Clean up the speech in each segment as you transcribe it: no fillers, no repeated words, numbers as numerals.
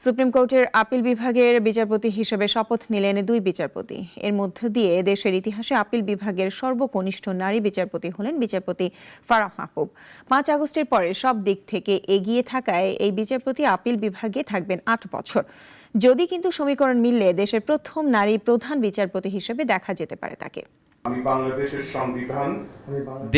Supreme কোর্টের appeal বিভাগের বিচারপতি হিসেবে শপথ নিলেন দুই বিচারপতি। এর মধ্য দিয়ে দেশের ইতিহাসে আপিল বিভাগের সর্বকনিষ্ঠ নারী বিচারপতি হলেন বিচারপতি ফারাহ মাহবুব। 5 আগস্টের পরে সব দিক থেকে এগিয়ে থাকায় এই বিচারপতি আপিল বিভাগে থাকবেন 8 বছর। যদি কিন্তু সমীকরণ মিললে দেশের প্রথম নারী প্রধান বিচারপতি হিসেবে দেখা যেতে পারে তাকে।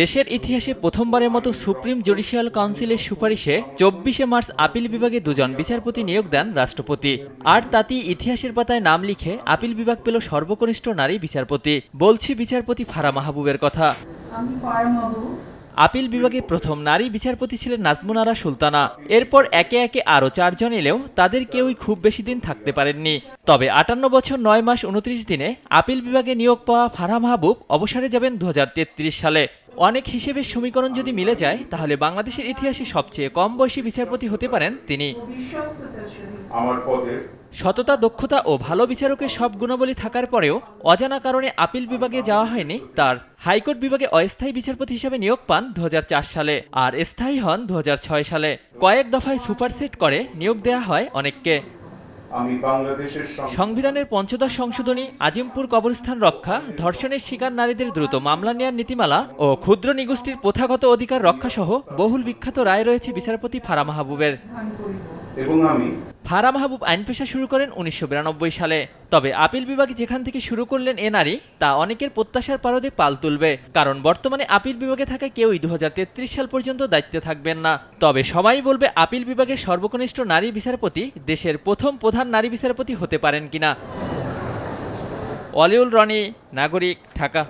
দেশের ইতিহাসে প্রথমবারের মতো সুপ্রিম জুডিশিয়াল কাউন্সিলের সুপারিশে 24 মার্চ আপিল বিভাগে দুজন বিচারপতি নিয়োগ দেন রাষ্ট্রপতি। আর তাতেই ইতিহাসের পাতায় নাম লিখে আপিল বিভাগ পেল সর্বকনিষ্ঠ নারী বিচারপতি। বলছি বিচারপতি ফারাহ মাহবুবের কথা। আপিল বিভাগে প্রথম নারী বিচারপতি ছিলেন নাজমুন আরা সুলতানা। এরপর একে একে আরও 4 জন এলেও তাদের কেউই খুব বেশি দিন থাকতে পারেননি। তবে 58 বছর 9 মাস 29 দিনে আপিল বিভাগে নিয়োগ পাওয়া ফারাহ মাহবুব অবসরে যাবেন 2033 সালে। অনেক হিসেবের সমীকরণ যদি মিলে যায় তাহলে বাংলাদেশের ইতিহাসে সবচেয়ে কম বয়সী বিচারপতি হতে পারেন তিনি। সততা, দক্ষতা ও ভালো বিচারকের সব গুণাবলী থাকার পরেও অজানা কারণে আপিল বিভাগে যাওয়া হয়নি তার। হাইকোর্ট বিভাগে অস্থায়ী বিচারপতি হিসেবে নিয়োগ পান 2004 সালে আর স্থায়ী হন 2006 সালে। কয়েক দফায় সুপারসেট করে নিয়োগ দেওয়া হয় অনেককে। সংবিধানের ৫ম সংশোধনী, আজিমপুর কবরস্থান রক্ষা, ধর্ষণের শিকার নারীদের দ্রুত মামলা নেয়ার নীতিমালা ও ক্ষুদ্র নিগোষ্ঠীর প্রথাগত অধিকার রক্ষা সহ বহুল বিখ্যাত রায় রয়েছে বিচারপতি ফারাহ মাহবুবের। ফারাহ মাহবুব আইন পেশা শুরু করেন 1992 সালে। তবে আপিল বিভাগে যেখান থেকে শুরু করলেন এ নারী, তা অনেকের প্রত্যাশার পারদে পাল তুলবে। কারণ বর্তমানে আপিল বিভাগে থাকা কেউই 2033 সাল পর্যন্ত দায়িত্বে থাকবেন না। তবে সবাই বলবে আপিল বিভাগের সর্বকনিষ্ঠ নারী বিচারপতি দেশের প্রথম প্রধান নারী বিচারপতি হতে পারেন কিনা। অলিউল রনি, নাগরিক, ঢাকা।